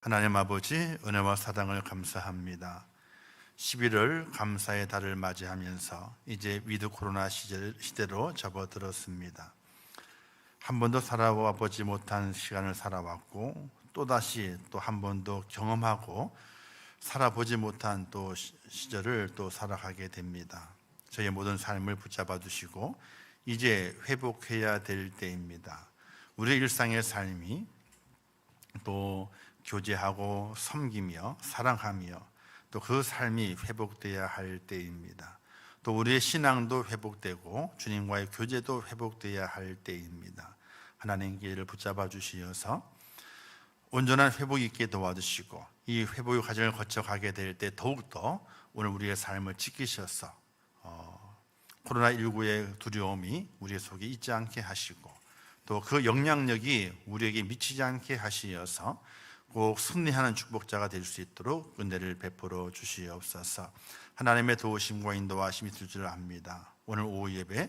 하나님 아버지, 은혜와 사랑을 감사합니다. 11월 감사의 달을 맞이하면서 이제 위드 코로나 시대로 접어들었습니다. 한 번도 살아와 보지 못한 시간을 살아왔고, 또다시 또 한 번도 경험하고 살아보지 못한 또 시절을 또 살아가게 됩니다. 저의 모든 삶을 붙잡아 주시고 이제 회복해야 될 때입니다. 우리의 일상의 삶이 또 교제하고 섬기며 사랑하며 또 그 삶이 회복되어야 할 때입니다. 또 우리의 신앙도 회복되고 주님과의 교제도 회복되어야 할 때입니다. 하나님께 이를 붙잡아 주시어서 온전한 회복이 있게 도와주시고 이 회복의 과정을 거쳐가게 될 때 더욱더 오늘 우리의 삶을 지키셔서 코로나19의 두려움이 우리의 속에 있지 않게 하시고 또 그 영향력이 우리에게 미치지 않게 하시어서 꼭 승리하는 축복자가 될 수 있도록 은혜를 베풀어 주시옵소서. 하나님의 도우심과 인도하심이 있을 줄 압니다. 오늘 오후 예배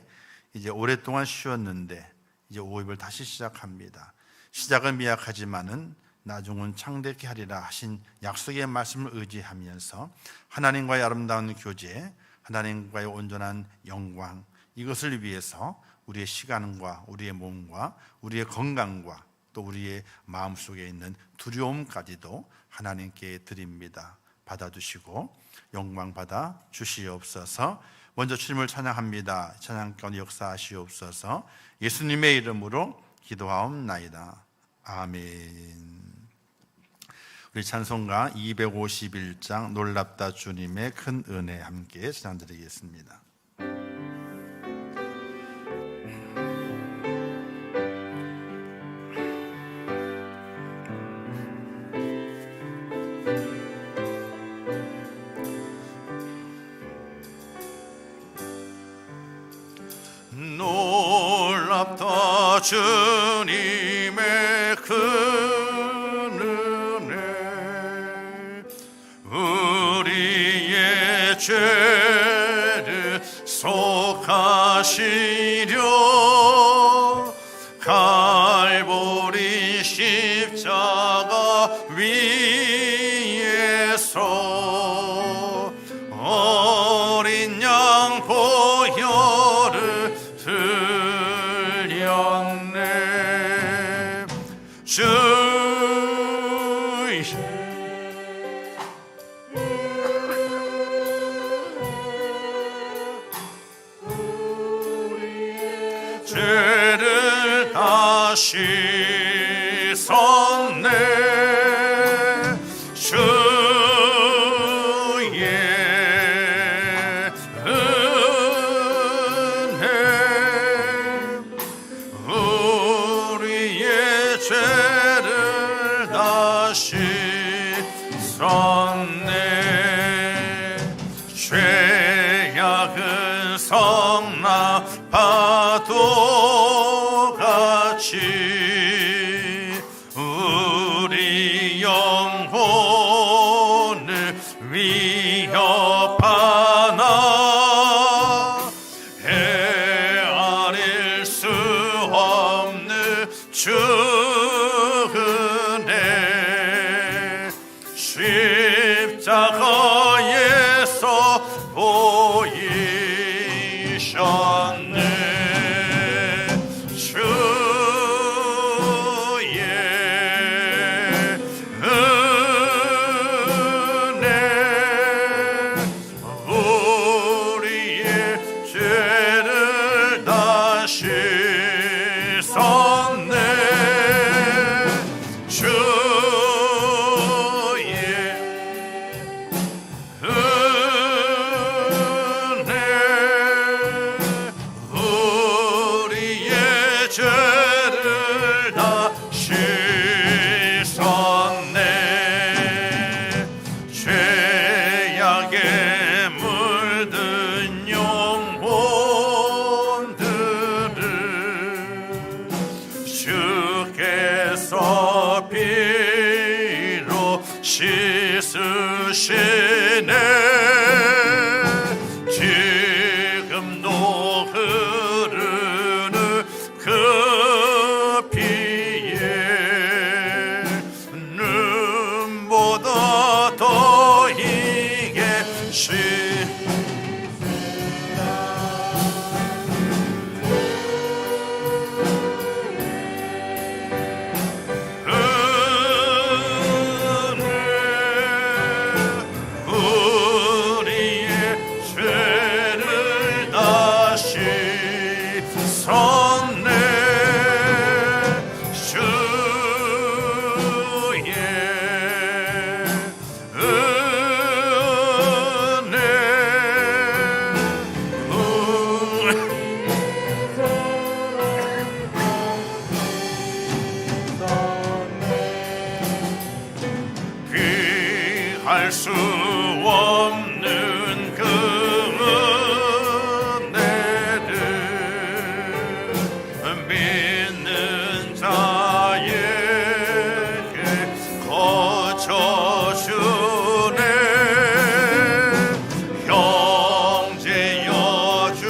이제 오랫동안 쉬었는데 이제 오후 예배를 다시 시작합니다. 시작은 미약하지만은 나중은 창대케 하리라 하신 약속의 말씀을 의지하면서 하나님과의 아름다운 교제, 하나님과의 온전한 영광, 이것을 위해서 우리의 시간과 우리의 몸과 우리의 건강과 또 우리의 마음속에 있는 두려움까지도 하나님께 드립니다. 받아주시고 영광 받아 주시옵소서. 먼저 주님을 찬양합니다. 찬양 가운데 역사하시옵소서. 예수님의 이름으로 기도하옵나이다. 아멘. 우리 찬송가 251장 놀랍다 주님의 큰 은혜 함께 찬양드리겠습니다. 놀랍다 주님의 큰 은혜 우리의 죄를 속하시려 갈보리 십자가 위에서 어린 양 보혈을 흘렸네. 주의 죄를 다 씻었네. 주의 은혜 우리의 죄를 다 씻었네. 죄악은 성나 파도같이 우리 영혼을 위협하나 헤아릴 수 없는 주 은혜 십자가에서 보이셨네. 주의 은혜 우리의 죄를 다 씻었네. 주의 은혜 우리의 죄를 다 씻었네. 죄악에 물든 영혼들을 주께서 피로 씻으시네. 지금도 흐르는 그 피에 눈 알 수 없는 그 은혜를 믿는 자에게 거저주네. 형제 여주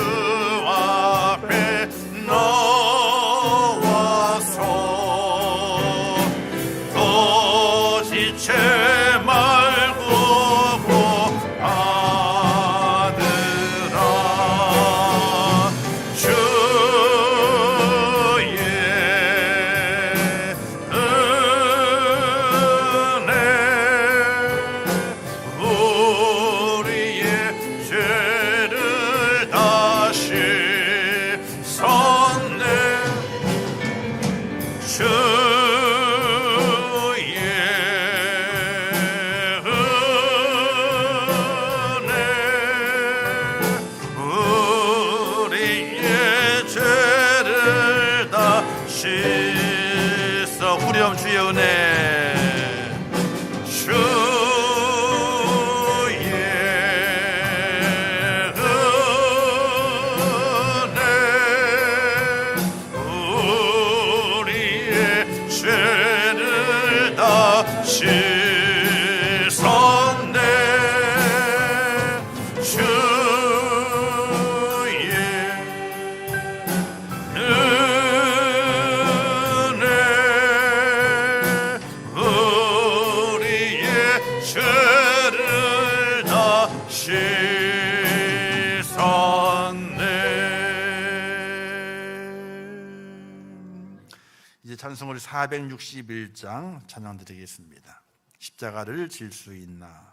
앞에 나와서 또 지체 말고 받으라. 주의 은혜 우리의 죄를 다시 섰네. 주의 은혜 우리의 죄를 다 씻어. 후렴 주의 은혜. 주의 은혜 우리의 죄를 다 씻었네. 주의 은혜 우리의 죄를 다 씻었네. 이제 찬송을 461장 찬양 드리겠습니다. 십자가를 질 수 있나.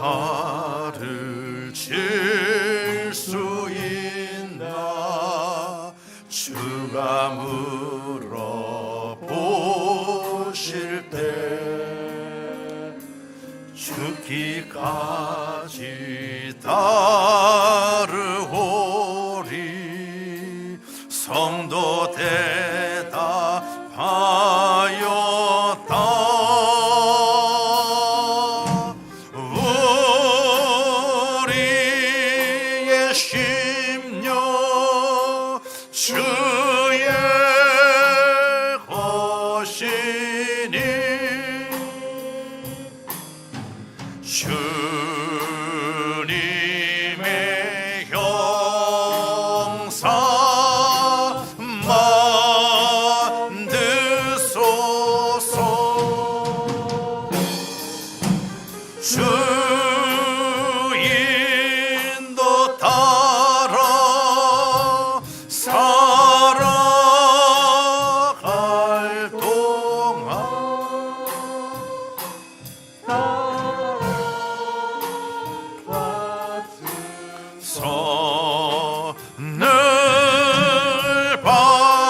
십자가를 질 수 있나. 주가 물어보실 때 죽기까지 따르오리. 성도 대답하였다. 우리의 심령 주의 것이니 주님의 형상 만드소서. 주인도 따라 살아갈 동안 선을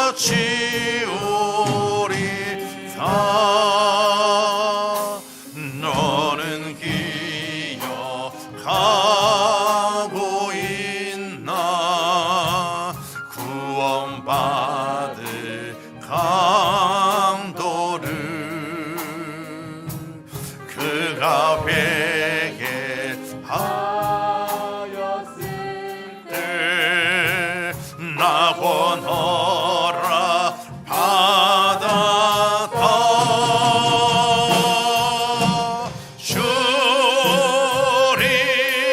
바치오리다. 너는 기억하고 있나. 구원받을 강도를 그가 회개하였을 때 나고 너라 받았다.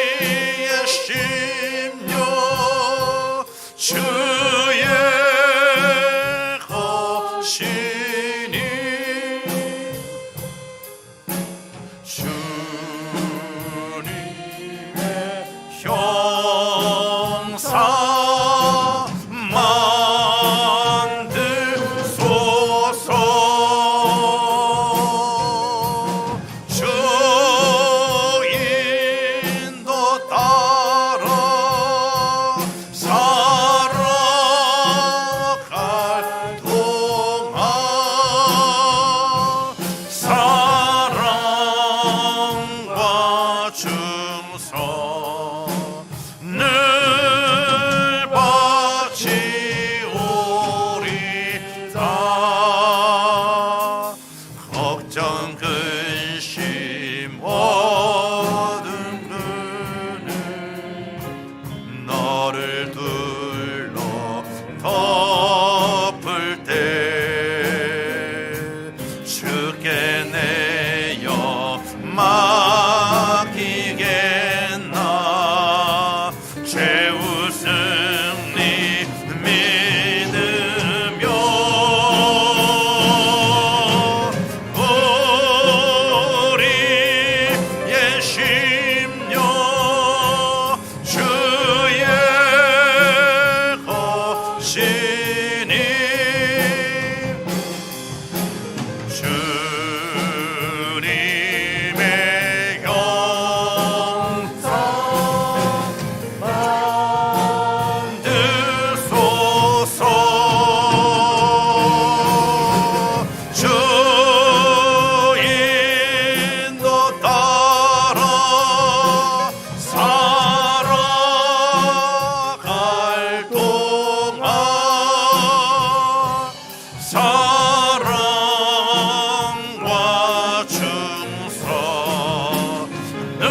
주리의 심령 주의 것이니 주님의 형상 만드소서. 주인도 따라 살아갈 동안 사랑 맡기겠나 최후 승리 믿으며 우리의 심령 주의 것이니 주님의 영광 만드소서 주 인도 따라 살아갈 동안 사랑과 충성 늘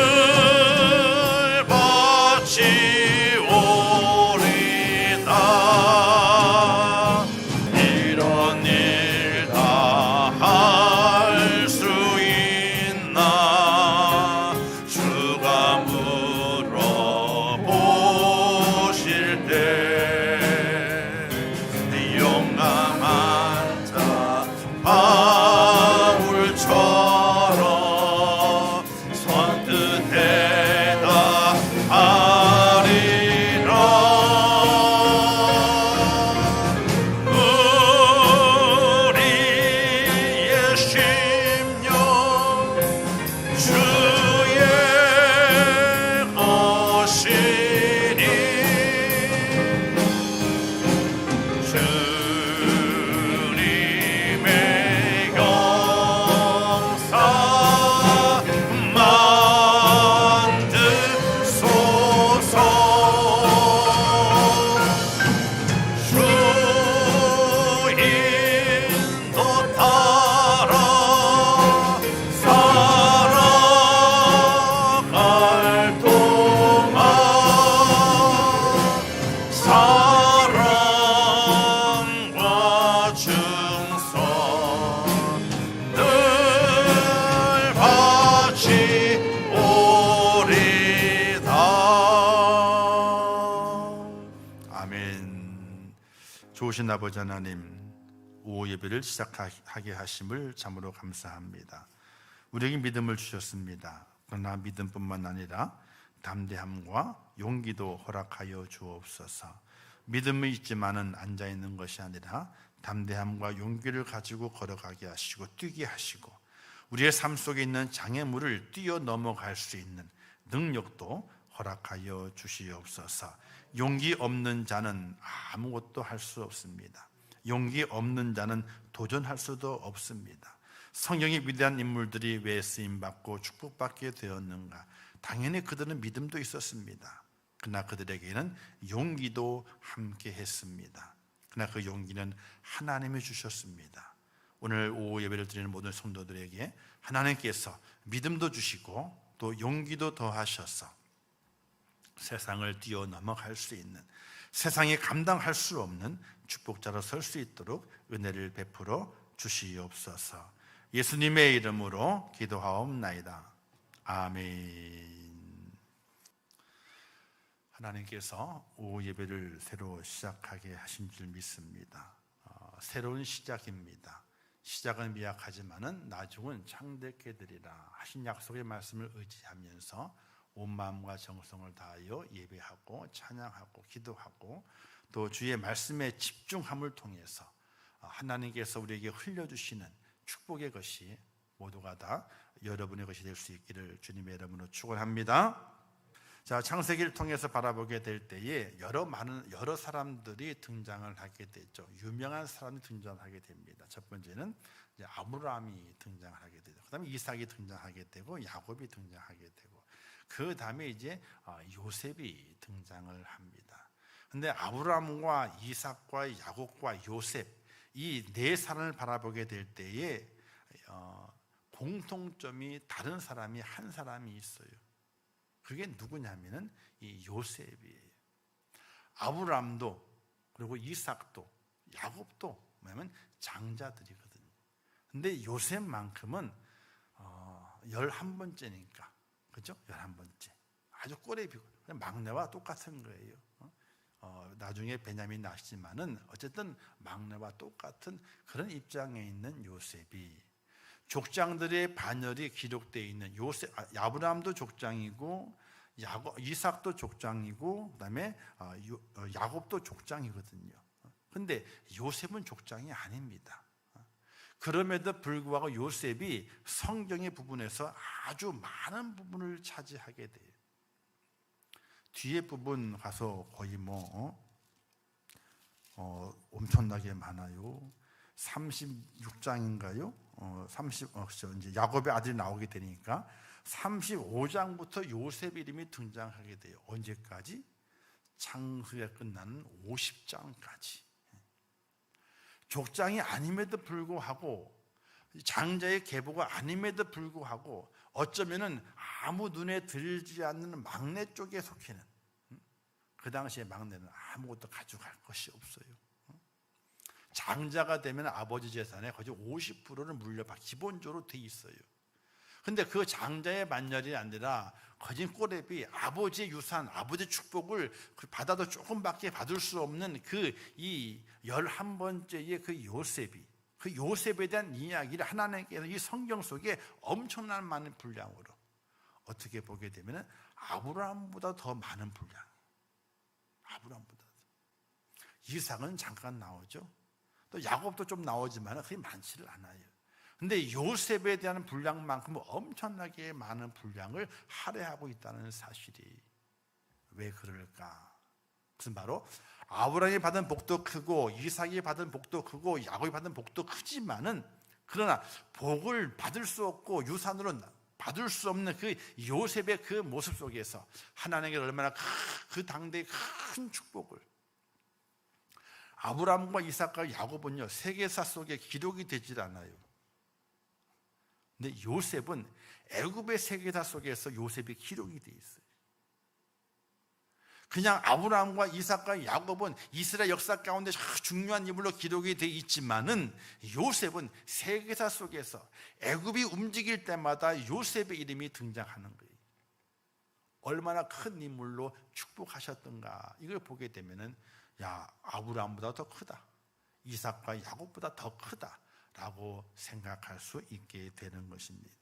바치오리다 이런 일 다 할 수 있나 주가 물어보실 때 용감한 자 바울처럼 선뜻 대답하리라 우리의 심령 주의 것이니 주님의 영상 만드소서 주 인도 따라 살아갈 동안 사랑과 충성 늘 바치오리다. 아멘. 좋으신 아버지 하나님, 오후 예배를 시작하게 하심을 참으로 감사합니다. 우리에게 믿음을 주셨습니다. 그러나 믿음뿐만 아니라 담대함과 용기도 허락하여 주옵소서. 믿음이 있지만은 앉아 있는 것이 아니라 담대함과 용기를 가지고 걸어가게 하시고 뛰게 하시고 우리의 삶 속에 있는 장애물을 뛰어 넘어갈 수 있는 능력도 허락하여 주시옵소서. 용기 없는 자는 아무것도 할 수 없습니다. 용기 없는 자는 도전할 수도 없습니다. 성경의 위대한 인물들이 왜 쓰임받고 축복받게 되었는가? 당연히 그들은 믿음도 있었습니다. 그러나 그들에게는 용기도 함께 했습니다. 그러나 그 용기는 하나님이 주셨습니다. 오늘 오후 예배를 드리는 모든 성도들에게 하나님께서 믿음도 주시고 또 용기도 더하셔서 세상을 뛰어넘어갈 수 있는, 세상이 감당할 수 없는 축복자로 설 수 있도록 은혜를 베풀어 주시옵소서. 예수님의 이름으로 기도하옵나이다. 아멘. 하나님께서 오후 예배를 새로 시작하게 하신 줄 믿습니다. 새로운 시작입니다. 시작은 미약하지만은 나중은 창대케 되리라 하신 약속의 말씀을 의지하면서 온 마음과 정성을 다하여 예배하고 찬양하고 기도하고 또 주의 말씀에 집중함을 통해서 하나님께서 우리에게 흘려주시는 축복의 것이 모두가 다 여러분의 것이 될 수 있기를 주님의 이름으로 축원합니다. 자, 창세기를 통해서 바라보게 될 때에 여러 사람들이 등장을 하게 되죠. 유명한 사람이 등장하게 됩니다. 첫 번째는 이제 아브라함이 등장을 하게 되죠. 그다음에 이삭이 등장하게 되고 야곱이 등장하게 되고 그 다음에 이제 요셉이 등장을 합니다. 그런데 아브라함과 이삭과 야곱과 요셉 이 네 사람을 바라보게 될 때에 공통점이 다른 사람이 한 사람이 있어요. 그게 누구냐면은 이 요셉이에요. 아브라함도 그리고 이삭도 뭐냐면 장자들이거든요. 근데 요셉만큼은 11번째니까. 그죠? 11번째. 아주 꼬레비고 막내와 똑같은 거예요. 나중에 베냐민 낳았지만은 어쨌든 막내와 똑같은 그런 입장에 있는 요셉이, 족장들의 반열이 기록되어 있는 아브라함도 족장이고 이삭도 족장이고 그다음에 야곱도 족장이거든요. 근데 요셉은 족장이 아닙니다. 그럼에도 불구하고 요셉이 성경의 부분에서 아주 많은 부분을 차지하게 돼요. 뒤에 부분 가서 거의 엄청나게 많아요. 36장인가요? 그렇죠. 이제 야곱의 아들이 나오게 되니까 35장부터 요셉 이름이 등장하게 돼요. 언제까지? 창세가 끝나는 50장까지. 족장이 아님에도 불구하고, 장자의 계보가 아님에도 불구하고 어쩌면은 아무 눈에 들지 않는 막내 쪽에 속히는, 그 당시에 막내는 아무것도 가져갈 것이 없어요. 장자가 되면 아버지 재산의 거의 50%를 물려받 기본적으로 돼 있어요. 근데 그 장자의 만열이 아니라 거진 꼬레비 아버지의 유산, 아버지의 축복을 받아도 조금밖에 받을 수 없는 이 11번째의 그 요셉에 대한 이야기를 하나님께서 이 성경 속에 엄청난 많은 분량으로 어떻게 보게 되면 아브라함보다 더 많은 분량. 아브라함보다. 이삭은 잠깐 나오죠. 또 야곱도 좀 나오지만 그게 많지를 않아요. 근데 요셉에 대한 분량만큼 엄청나게 많은 분량을 할애하고 있다는 사실이 왜 그럴까? 그것은 바로 아브라함이 받은 복도 크고 이삭이 받은 복도 크고 야곱이 받은 복도 크지만은, 그러나 복을 받을 수 없고 유산으로 받을 수 없는 그 요셉의 그 모습 속에서 하나님께 얼마나 그 당대의 큰 축복을, 아브라함과 이삭과 야곱은요 세계사 속에 기록이 되질 않아요. 근데 요셉은 애굽의 세계사 속에서 요셉이 기록이 되어 있어요. 그냥 아브라함과 이삭과 야곱은 이스라엘 역사 가운데 중요한 인물로 기록이 되어 있지만은, 요셉은 세계사 속에서 애굽이 움직일 때마다 요셉의 이름이 등장하는 거예요. 얼마나 큰 인물로 축복하셨던가, 이걸 보게 되면은 아브라함보다 더 크다, 이삭과 야곱보다 더 크다 라고 생각할 수 있게 되는 것입니다.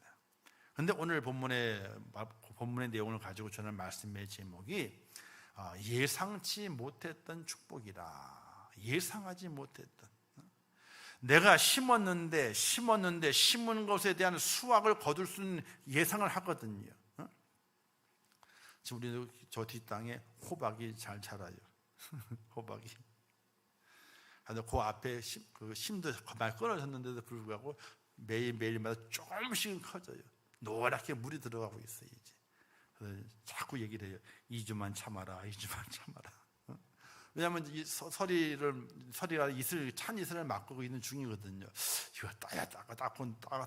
그런데 오늘 본문의 내용을 가지고 저는 말씀의 제목이 예상치 못했던 축복이라. 예상하지 못했던. 내가 심었는데 심은 것에 대한 수확을 거둘 수 있는 예상을 하거든요. 지금 우리 저 뒷땅에 호박이 잘 자라요. 호박이. 그 앞에 심도 많이 끊어졌는데도 불구하고 매일마다 조금씩은 커져요. 노랗게 물이 들어가고 있어요. 이제. 그래서 자꾸 얘기를 해요. 2주만 참아라, 2주만 참아라. 왜냐하면 이 서리가 찬 이슬을 맡고 있는 중이거든요. 이거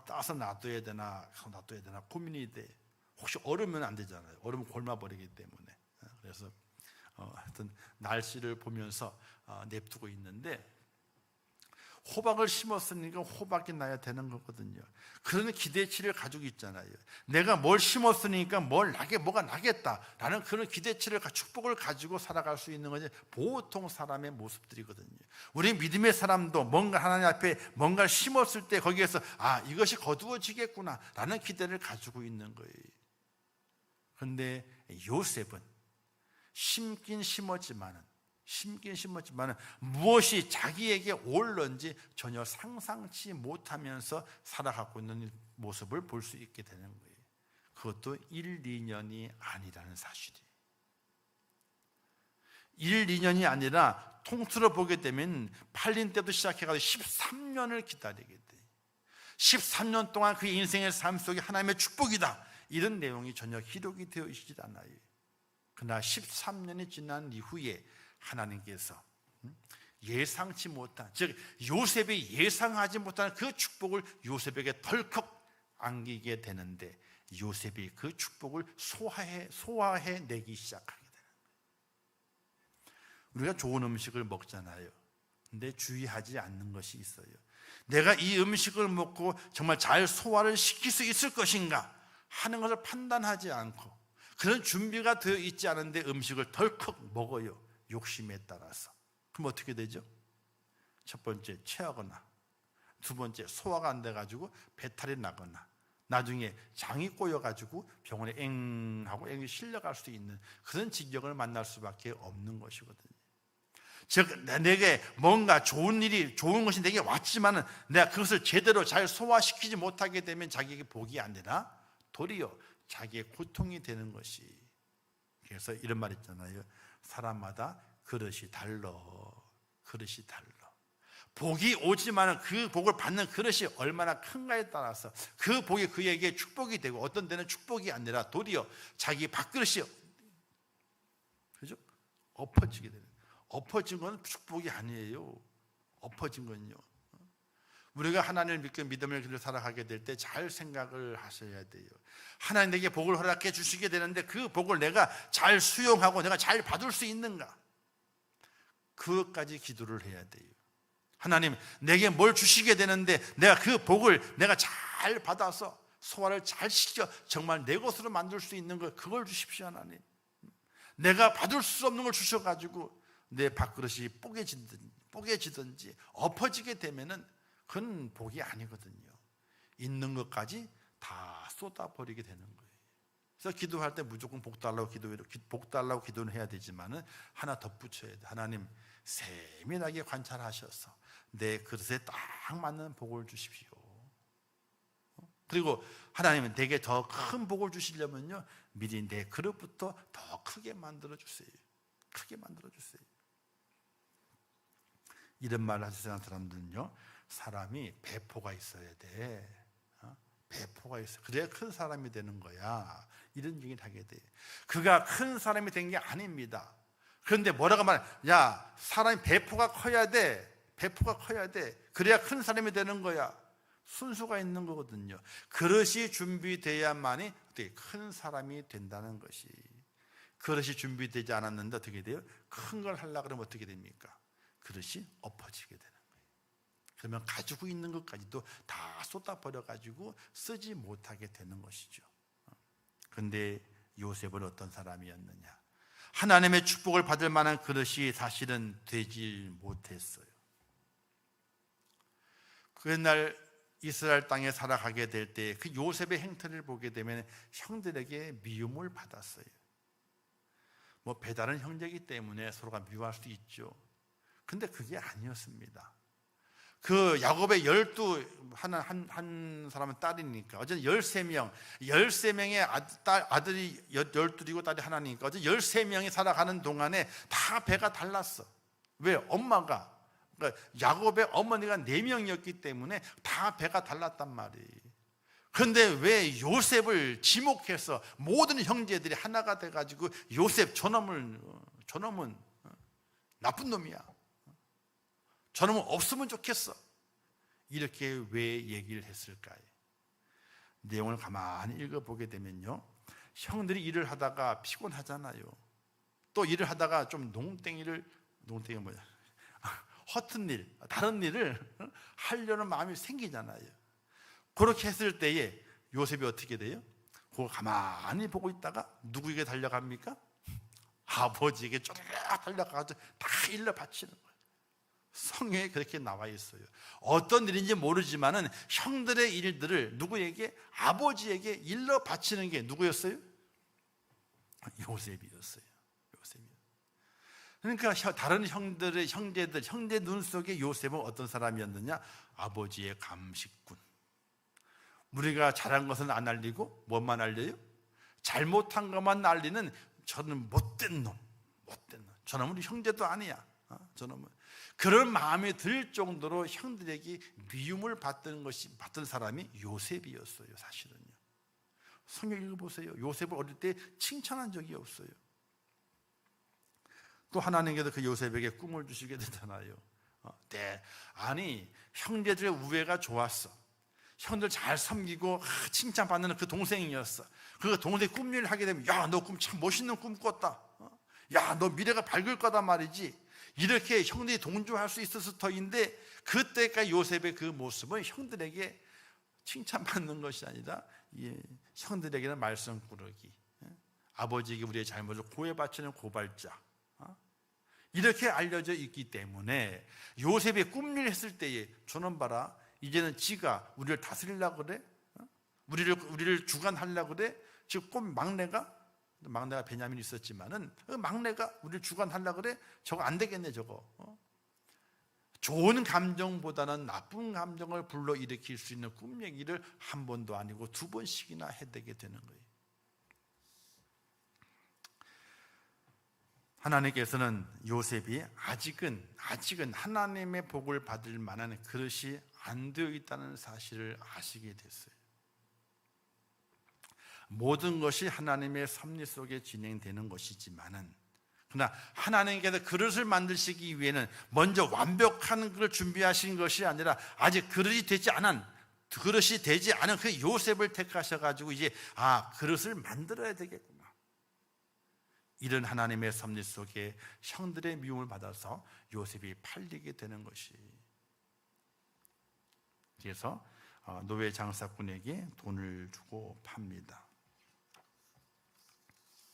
따서 놔둬야 되나 고민이 돼. 혹시 얼으면 안 되잖아요. 얼으면 골마버리기 때문에. 그래서 하여튼 날씨를 보면서 냅두고 있는데, 호박을 심었으니까 호박이 나야 되는 거거든요. 그런 기대치를 가지고 있잖아요. 내가 뭘 심었으니까 뭐가 나겠다라는 그런 기대치를, 축복을 가지고 살아갈 수 있는 것이 보통 사람의 모습들이거든요. 우리 믿음의 사람도 뭔가 하나님 앞에 뭔가를 심었을 때 거기에서 이것이 거두어지겠구나라는 기대를 가지고 있는 거예요. 그런데 요셉은 심긴 심었지만은 무엇이 자기에게 올런지 전혀 상상치 못하면서 살아가고 있는 모습을 볼 수 있게 되는 거예요. 그것도 1, 2년이 아니라는 사실이에요. 1, 2년이 아니라 통틀어 보게 되면 팔린 때도 시작해가지고 13년을 기다리게 돼요. 13년 동안 그의 인생의 삶 속에 하나님의 축복이다, 이런 내용이 전혀 기록이 되어 있지 않아요. 그러나 13년이 지난 이후에 하나님께서 예상치 못한, 즉 요셉이 예상하지 못한 그 축복을 요셉에게 덜컥 안기게 되는데, 요셉이 그 축복을 소화해 내기 시작하게 되는 거예요. 우리가 좋은 음식을 먹잖아요. 근데 주의하지 않는 것이 있어요. 내가 이 음식을 먹고 정말 잘 소화를 시킬 수 있을 것인가 하는 것을 판단하지 않고 그런 준비가 되어 있지 않은데 음식을 덜컥 먹어요. 욕심에 따라서. 그럼 어떻게 되죠? 첫 번째 체하거나, 두 번째 소화가 안 돼가지고 배탈이 나거나, 나중에 장이 꼬여가지고 병원에 하고 실려갈 수 있는 그런 지경을 만날 수밖에 없는 것이거든요. 즉 내게 뭔가 좋은 것이 내게 왔지만은 내가 그것을 제대로 잘 소화시키지 못하게 되면 자기에게 복이 아니라 도리어 자기의 고통이 되는 것이. 그래서 이런 말 있잖아요. 사람마다 그릇이 달라. 그릇이 달라. 복이 오지만 그 복을 받는 그릇이 얼마나 큰가에 따라서 그 복이 그에게 축복이 되고, 어떤 데는 축복이 아니라 도리어 자기 밥그릇이, 그죠? 엎어지게 되는. 엎어진 건 축복이 아니에요. 엎어진 건요. 우리가 하나님을 믿고 믿음을 길로 살아가게 될 때 잘 생각을 하셔야 돼요. 하나님 내게 복을 허락해 주시게 되는데 그 복을 내가 잘 수용하고 내가 잘 받을 수 있는가? 그것까지 기도를 해야 돼요. 하나님 내게 뭘 주시게 되는데 내가 그 복을 내가 잘 받아서 소화를 잘 시켜 정말 내 것으로 만들 수 있는 것, 그걸 주십시오. 하나님, 내가 받을 수 없는 걸 주셔가지고 내 밥그릇이 뽀개지든지 엎어지게 되면은 그건 복이 아니거든요. 있는 것까지 다 쏟아버리게 되는 거예요. 그래서 기도할 때 무조건 복 달라고 기도는 해야 되지만은 하나 덧붙여야 돼. 하나님 세밀하게 관찰하셔서 내 그릇에 딱 맞는 복을 주십시오. 그리고 하나님은 내게 더 큰 복을 주시려면요, 미리 내 그릇부터 더 크게 만들어 주세요. 크게 만들어 주세요. 이런 말을 하시는 사람들은요, 사람이 배포가 있어야 돼. 배포가 있어. 그래야 큰 사람이 되는 거야. 이런 얘기를 하게 돼. 그가 큰 사람이 된 게 아닙니다. 그런데 뭐라고 말해? 야, 사람이 배포가 커야 돼. 배포가 커야 돼. 그래야 큰 사람이 되는 거야. 순수가 있는 거거든요. 그릇이 준비돼야만이 어떻게 큰 사람이 된다는 것이. 그릇이 준비되지 않았는데 어떻게 돼요? 큰 걸 하려고 그러면 어떻게 됩니까? 그릇이 엎어지게 되는 거예요. 그러면 가지고 있는 것까지도 다 쏟아버려가지고 쓰지 못하게 되는 것이죠. 그런데 요셉은 어떤 사람이었느냐? 하나님의 축복을 받을 만한 그릇이 사실은 되지 못했어요. 그날 이스라엘 땅에 살아가게 될 때 그 요셉의 행태를 보게 되면 형들에게 미움을 받았어요. 뭐 배다른 형제이기 때문에 서로가 미워할 수 있죠. 근데 그게 아니었습니다. 그 야곱의 한 사람은 딸이니까 어쨌든 13명의 아들이 12이고 딸이 하나니까 어쨌든 13명이 살아가는 동안에 다 배가 달랐어. 왜? 엄마가, 그러니까 야곱의 어머니가 4명이었기 때문에 다 배가 달랐단 말이에요. 그런데 왜 요셉을 지목해서 모든 형제들이 하나가 돼가지고 요셉 저놈은 나쁜 놈이야, 저놈은 없으면 좋겠어, 이렇게 왜 얘기를 했을까요? 내용을 가만히 읽어보게 되면요, 형들이 일을 하다가 피곤하잖아요. 또 일을 하다가 좀 농땡이가 뭐야, 허튼 일, 다른 일을 하려는 마음이 생기잖아요. 그렇게 했을 때에 요셉이 어떻게 돼요? 그거 가만히 보고 있다가 누구에게 달려갑니까? 아버지에게 쪼르륵 달려가서 다 일러 바치는 거예요. 성경에 그렇게 나와 있어요. 어떤 일인지 모르지만은 형들의 일들을 누구에게? 아버지에게 일러 바치는 게 누구였어요? 요셉이었어요. 그러니까 다른 형제 눈 속에 요셉은 어떤 사람이었느냐? 아버지의 감식꾼. 우리가 잘한 것은 안 알리고 뭐만 알려요? 잘못한 것만 알리는 저는 못된 놈. 저놈은 우리 형제도 아니야. 저놈은. 그런 마음이 들 정도로 형들에게 미움을 받던 사람이 요셉이었어요. 사실은요. 성경 읽어보세요. 요셉을 어릴 때 칭찬한 적이 없어요. 또 하나님께서 그 요셉에게 꿈을 주시게 되잖아요. 아니, 형제들의 우애가 좋았어. 형들 잘 섬기고 칭찬받는 그 동생이었어. 그 동생이 꿈 일을 하게 되면, 야, 너 꿈 참 멋있는 꿈 꿨다. 야, 너 미래가 밝을 거다 말이지. 이렇게 형들이 동조할 수 있었을 터인데, 그때까지 요셉의 그 모습은 형들에게 칭찬받는 것이 아니라 형들에게는 말썽꾸러기, 아버지에게 우리의 잘못을 고해 바치는 고발자, 이렇게 알려져 있기 때문에 요셉이 꿈일 했을 때에 저놈 봐라, 이제는 지가 우리를 다스리려고 그래, 우리를 주관하려고 그래. 지금 꿈 막내가 베냐민이 있었지만은 막내가 우리를 주관하려고 그래. 저거 안 되겠네 저거. 좋은 감정보다는 나쁜 감정을 불러일으킬 수 있는 꿈 얘기를 한 번도 아니고 두 번씩이나 해대게 되는 거예요. 하나님께서는 요셉이 아직은 하나님의 복을 받을 만한 그릇이 안 되어 있다는 사실을 아시게 됐어요. 모든 것이 하나님의 섭리 속에 진행되는 것이지만은, 그러나 하나님께서 그릇을 만드시기 위해는 먼저 완벽한 그릇을 준비하신 것이 아니라 아직 그릇이 되지 않은 그 요셉을 택하셔가지고 이제 그릇을 만들어야 되겠구나, 이런 하나님의 섭리 속에 형들의 미움을 받아서 요셉이 팔리게 되는 것이. 그래서 노예 장사꾼에게 돈을 주고 팝니다.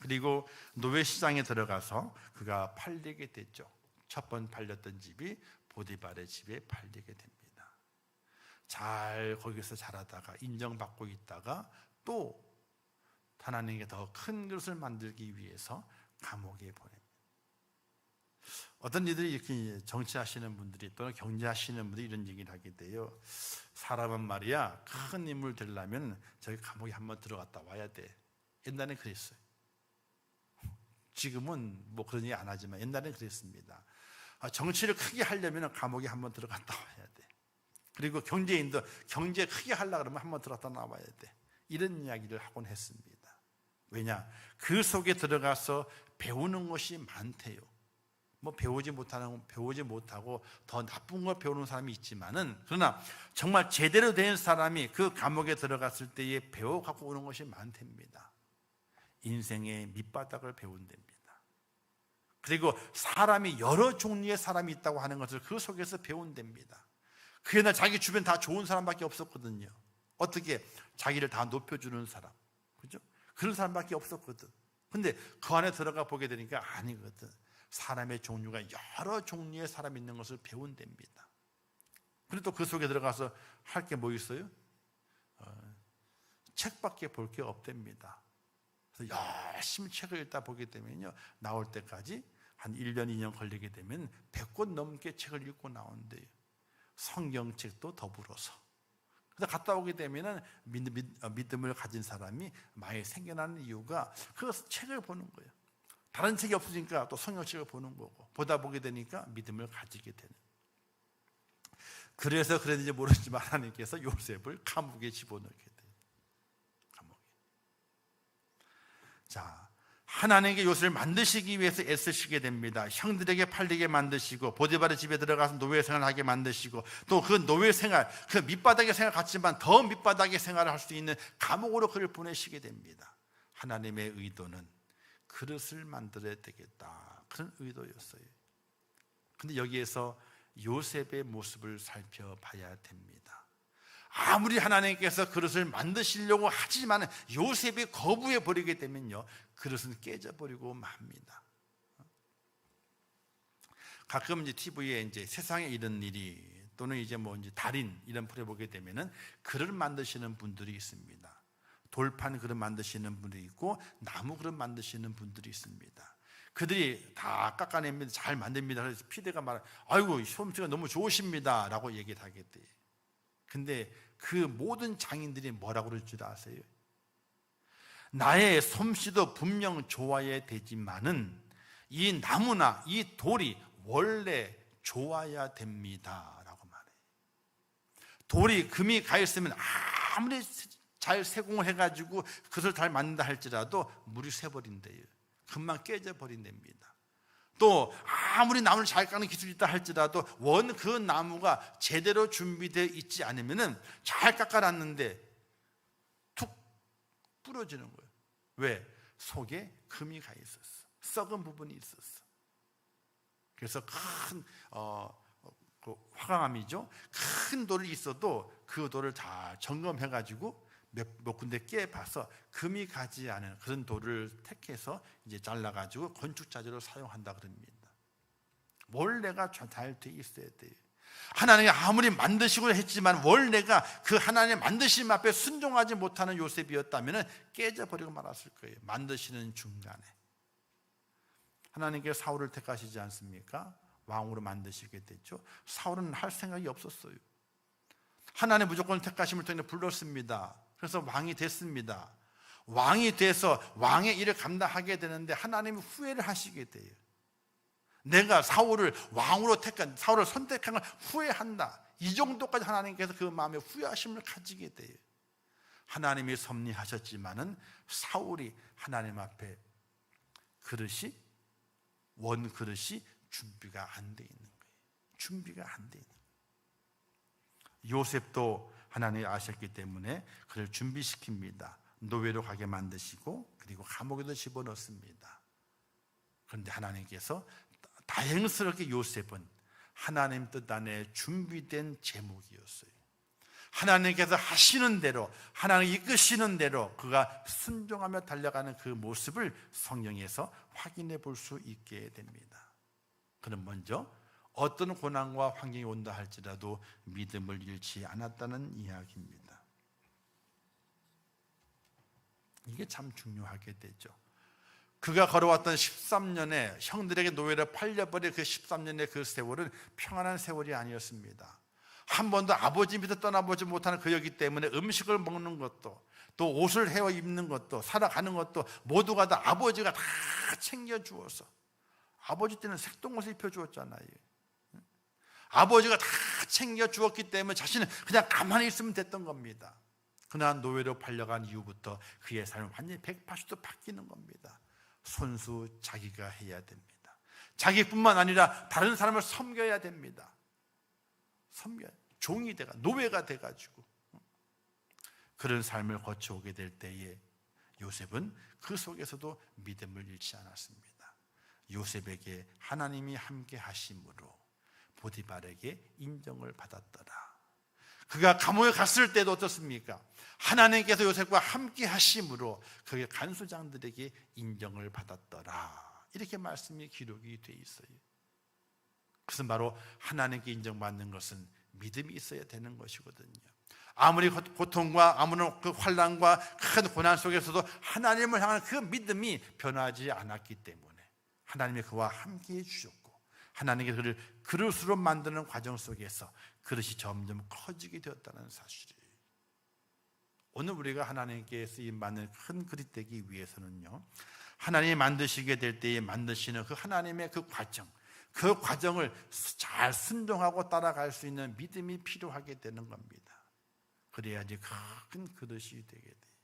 그리고 노예 시장에 들어가서 그가 팔리게 됐죠. 첫 번 팔렸던 집이 보디발의 집에 팔리게 됩니다. 잘 거기서 자라다가 인정받고 있다가 또 하나님께 더 큰 것을 만들기 위해서 감옥에 보냅니다. 어떤 이들이 이렇게 정치하시는 분들이 또는 경제하시는 분들이 이런 얘기를 하게 돼요. 사람은 말이야, 큰 인물 되려면 저기 감옥에 한번 들어갔다 와야 돼. 옛날엔 그랬어요. 지금은 뭐 그런 얘기 안 하지만 옛날엔 그랬습니다. 정치를 크게 하려면 감옥에 한번 들어갔다 와야 돼. 그리고 경제인도 경제 크게 하려고 그러면 한번 들어갔다 나와야 돼. 이런 이야기를 하곤 했습니다. 왜냐? 그 속에 들어가서 배우는 것이 많대요. 뭐 배우지 못하고 더 나쁜 걸 배우는 사람이 있지만은, 그러나 정말 제대로 된 사람이 그 감옥에 들어갔을 때에 배워 갖고 오는 것이 많답니다. 인생의 밑바닥을 배운답니다. 그리고 사람이 여러 종류의 사람이 있다고 하는 것을 그 속에서 배운답니다. 그날 자기 주변 다 좋은 사람밖에 없었거든요. 어떻게 자기를 다 높여주는 사람, 그죠? 그런 사람밖에 없었거든. 근데 그 안에 들어가 보게 되니까 아니거든. 사람의 종류가 여러 종류의 사람이 있는 것을 배운답니다. 그리고 또 그 속에 들어가서 할 게 뭐 있어요? 책밖에 볼 게 없답니다. 그래서 열심히 책을 읽다 보게 되면요, 나올 때까지 한 1년, 2년 걸리게 되면 100권 넘게 책을 읽고 나온대요. 성경책도 더불어서. 그래서 갔다 오게 되면은 믿음을 가진 사람이 많이 생겨나는 이유가 그 책을 보는 거예요. 다른 책이 없으니까 또 성경책을 보는 거고, 보다 보게 되니까 믿음을 가지게 되는. 그래서 그랬는지 모르지만 하나님께서 요셉을 감옥에 집어넣게 돼요. 감옥에. 자, 하나님께 요셉을 만드시기 위해서 애쓰시게 됩니다. 형들에게 팔리게 만드시고 보디발의 집에 들어가서 노예 생활하게 만드시고, 또 그 노예 생활, 그 밑바닥의 생활 같지만 더 밑바닥의 생활을 할 수 있는 감옥으로 그를 보내시게 됩니다. 하나님의 의도는 그릇을 만들어야 되겠다, 그런 의도였어요. 근데 여기에서 요셉의 모습을 살펴봐야 됩니다. 아무리 하나님께서 그릇을 만드시려고 하지만 요셉이 거부해 버리게 되면요, 그릇은 깨져버리고 맙니다. 가끔 이제 TV에 이제 세상에 이런 일이, 또는 이제 뭐 이제 달인 이런 프로에 보게 되면은 그릇 만드시는 분들이 있습니다. 돌판 그릇 만드시는 분들이 있고 나무 그릇 만드시는 분들이 있습니다. 그들이 다 깎아냅니다. 잘 만듭니다. 그래서 피디가 아이고 솜씨가 너무 좋으십니다 라고 얘기를 하겠대요. 근데 그 모든 장인들이 뭐라고 그럴 줄 아세요? 나의 솜씨도 분명 좋아야 되지만은 이 나무나 이 돌이 원래 좋아야 됩니다 라고 말해요. 돌이 금이 가 있으면 아무리 잘 세공을 해가지고 그것을 잘 만든다 할지라도 물이 새버린대요. 금방 깨져버린답니다. 또 아무리 나무를 잘 깎는 기술이 있다 할지라도 원 그 나무가 제대로 준비되어 있지 않으면 잘 깎아놨는데 툭 부러지는 거예요. 왜? 속에 금이 가 있었어. 썩은 부분이 있었어. 그래서 큰 화강암이죠. 큰 돌이 있어도 그 돌을 다 점검해가지고 몇 군데 깨봐서 금이 가지 않은 그런 돌을 택해서 이제 잘라가지고 건축자재로 사용한다 그럽니다. 원래가 잘 돼 있어야 돼요. 하나님이 아무리 만드시고 했지만 원래가 그 하나님의 만드심 앞에 순종하지 못하는 요셉이었다면 깨져버리고 말았을 거예요. 만드시는 중간에. 하나님께 사울을 택하시지 않습니까? 왕으로 만드시게 됐죠. 사울은 할 생각이 없었어요. 하나님 무조건 택하심을 통해 불렀습니다. 그래서 왕이 됐습니다. 왕이 돼서 왕의 일을 감당하게 되는데 하나님이 후회를 하시게 돼요. 내가 사울을 왕으로 택한, 사울을 선택한 걸 후회한다. 이 정도까지 하나님께서 그 마음에 후회하심을 가지게 돼요. 하나님이 섭리하셨지만은 사울이 하나님 앞에 원 그릇이 준비가 안 돼 있는 거예요. 준비가 안 돼 있는 거예요. 요셉도 하나님이 아셨기 때문에 그를 준비시킵니다. 노예로 가게 만드시고 그리고 감옥에도 집어넣습니다. 그런데 하나님께서 다행스럽게 요셉은 하나님 뜻 안에 준비된 제목이었어요. 하나님께서 하시는 대로, 하나님 이끄시는 대로 그가 순종하며 달려가는 그 모습을 성경에서 확인해 볼 수 있게 됩니다. 그는 먼저 어떤 고난과 환경이 온다 할지라도 믿음을 잃지 않았다는 이야기입니다. 이게 참 중요하게 되죠. 그가 걸어왔던 13년에 형들에게 노예로 팔려버린 그 13년의 그 세월은 평안한 세월이 아니었습니다. 한 번도 아버지 밑에 떠나보지 못하는 그였기 때문에 음식을 먹는 것도 또 옷을 헤어 입는 것도 살아가는 것도 모두가 다 아버지가 다 챙겨주어서, 아버지 때는 색동옷을 입혀주었잖아요. 아버지가 다 챙겨주었기 때문에 자신은 그냥 가만히 있으면 됐던 겁니다. 그러나 노예로 팔려간 이후부터 그의 삶은 완전히 180도 바뀌는 겁니다. 손수 자기가 해야 됩니다. 자기뿐만 아니라 다른 사람을 섬겨야 됩니다. 종이 돼가 노예가 돼가지고 그런 삶을 거쳐오게 될 때에 요셉은 그 속에서도 믿음을 잃지 않았습니다. 요셉에게 하나님이 함께 하심으로 보디발에게 인정을 받았더라. 그가 감옥에 갔을 때도 어떻습니까? 하나님께서 요셉과 함께 하심으로 그의 간수장들에게 인정을 받았더라. 이렇게 말씀이 기록이 돼 있어요. 그것은 바로 하나님께 인정받는 것은 믿음이 있어야 되는 것이거든요. 아무리 고통과 아무런 그 환난과 큰 고난 속에서도 하나님을 향하는 그 믿음이 변하지 않았기 때문에 하나님이 그와 함께 해주셨고, 하나님께 그를 그릇으로 만드는 과정 속에서 그릇이 점점 커지게 되었다는 사실이에요. 오늘 우리가 하나님께 쓰임받는 큰 그릇 되기 위해서는요, 하나님이 만드시게 될 때에 만드시는 그 하나님의 그 과정을 잘 순종하고 따라갈 수 있는 믿음이 필요하게 되는 겁니다. 그래야지 큰 그릇이 되게 돼요.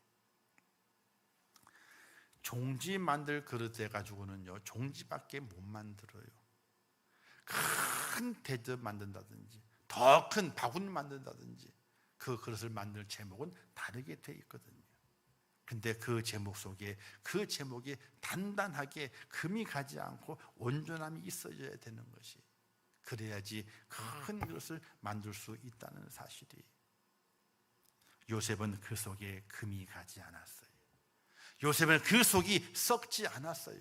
종지 만들 그릇 해가지고는요, 종지밖에 못 만들어요. 큰 대접 만든다든지 더 큰 바구니 만든다든지 그 그릇을 만들 제목은 다르게 돼 있거든요. 근데 그 제목 속에 그 제목이 단단하게 금이 가지 않고 온전함이 있어야 되는 것이, 그래야지 큰 그릇을 만들 수 있다는 사실이. 요셉은 그 속에 금이 가지 않았어요. 요셉은 그 속이 썩지 않았어요.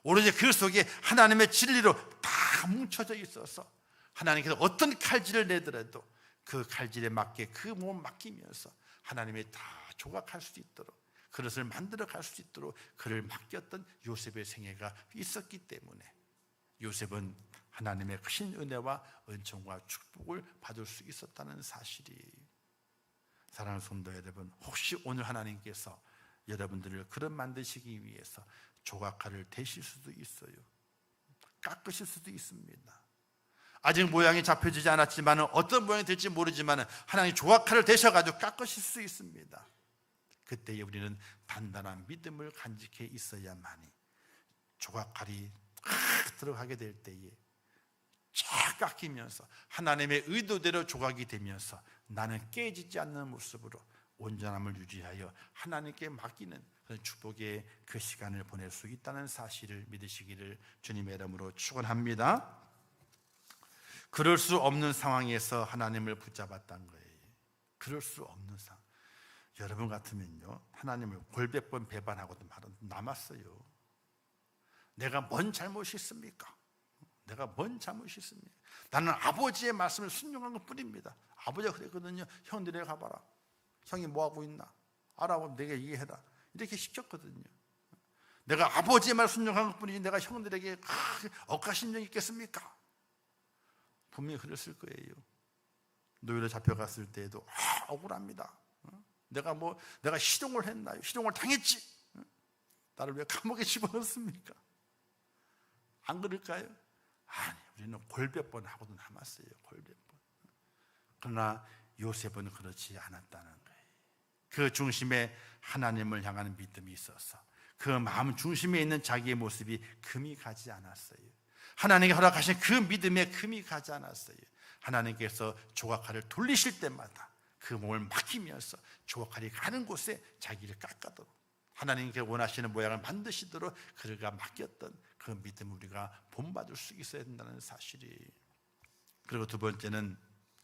오로지 그 속에 하나님의 진리로 다 뭉쳐져 있어서 하나님께서 어떤 칼질을 내더라도 그 칼질에 맞게 그 몸을 맡기면서 하나님이 다 조각할 수 있도록, 그릇을 만들어 갈 수 있도록 그를 맡겼던 요셉의 생애가 있었기 때문에 요셉은 하나님의 크신 은혜와 은총과 축복을 받을 수 있었다는 사실이에요. 사랑하는 성도 여러분, 혹시 오늘 하나님께서 여러분들을 그릇 만드시기 위해서 조각칼을 대실 수도 있어요. 깎으실 수도 있습니다. 아직 모양이 잡혀지지 않았지만 어떤 모양이 될지 모르지만 하나님 조각칼을 대셔가지고 깎으실 수 있습니다. 그때에 우리는 단단한 믿음을 간직해 있어야만이 조각칼이 들어가게 될 때에 쫙 깎이면서 하나님의 의도대로 조각이 되면서 나는 깨지지 않는 모습으로 온전함을 유지하여 하나님께 맡기는 그런 축복의 그 시간을 보낼 수 있다는 사실을 믿으시기를 주님의 이름으로 축원합니다. 그럴 수 없는 상황에서 하나님을 붙잡았던 거예요. 그럴 수 없는 상황. 여러분 같으면요, 하나님을 골백 번 배반하고도 말은 남았어요. 내가 뭔 잘못이 있습니까? 내가 뭔 잘못이 있습니까? 나는 아버지의 말씀을 순종한 것 뿐입니다. 아버지가 그랬거든요. 형들에 가봐라. 형이 뭐하고 있나? 알아보면 내가 이해해라. 이렇게 시켰거든요. 내가 아버지의 말 순종한 것 뿐이지 내가 형들에게 억하심정이 있겠습니까? 분명히 그랬을 거예요. 노예로 잡혀갔을 때에도 억울합니다. 내가 희롱을 했나요? 희롱을 당했지. 나를 왜 감옥에 집어넣습니까? 안 그럴까요? 아니, 우리는 골백 번 하고도 남았어요. 골백 번. 그러나 요셉은 그렇지 않았다는 거예요. 그 중심에 하나님을 향하는 믿음이 있어서 그 마음 중심에 있는 자기의 모습이 금이 가지 않았어요. 하나님께 허락하신 그 믿음에 금이 가지 않았어요. 하나님께서 조각칼을 돌리실 때마다 그 몸을 맡기면서 조각칼이 가는 곳에 자기를 깎아도록 하나님께 원하시는 모양을 만드시도록 그가 맡겼던 그 믿음을 우리가 본받을 수 있어야 된다는 사실이. 그리고 두 번째는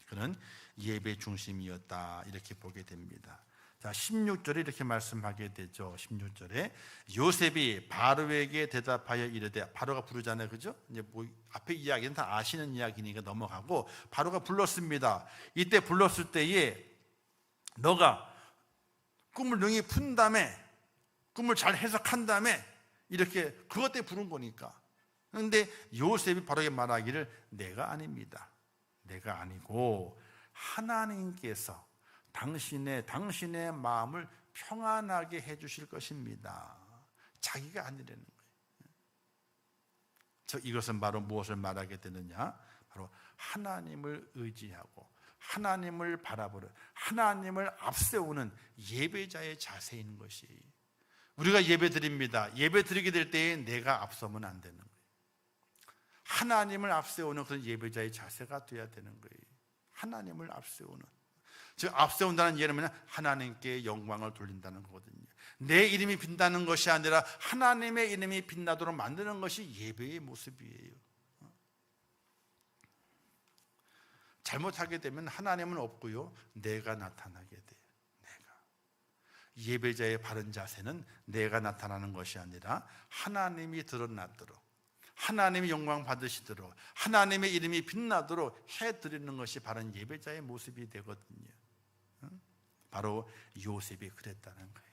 그는 예배 중심이었다 이렇게 보게 됩니다. 자, 16절에 이렇게 말씀하게 되죠. 16절에 요셉이 바로에게 대답하여 이르되, 바로가 부르잖아요, 그죠? 이제 뭐 앞에 이야기는 다 아시는 이야기니까 넘어가고, 바로가 불렀습니다. 이때 불렀을 때에 너가 꿈을 능히 푼 다음에 꿈을 잘 해석한 다음에 이렇게 그것 때문에 부른 거니까. 그런데 요셉이 바로에게 말하기를 내가 아닙니다. 내가 아니고 하나님께서 당신의 마음을 평안하게 해주실 것입니다. 자기가 아니라는 거예요. 이것은 바로 무엇을 말하게 되느냐? 바로 하나님을 의지하고 하나님을 바라보는, 하나님을 앞세우는 예배자의 자세인 것이. 우리가 예배 드립니다. 예배 드리게 될 때에 내가 앞서면 안 되는 거예요. 하나님을 앞세우는 그런 예배자의 자세가 돼야 되는 거예요. 하나님을 앞세우는, 즉 앞세운다는 예는 하나님께 영광을 돌린다는 거거든요. 내 이름이 빛나는 것이 아니라 하나님의 이름이 빛나도록 만드는 것이 예배의 모습이에요. 잘못하게 되면 하나님은 없고요, 내가 나타나게 돼요. 예배자의 바른 자세는 내가 나타나는 것이 아니라 하나님이 드러나도록, 하나님이 영광 받으시도록, 하나님의 이름이 빛나도록 해드리는 것이 바른 예배자의 모습이 되거든요. 바로 요셉이 그랬다는 거예요.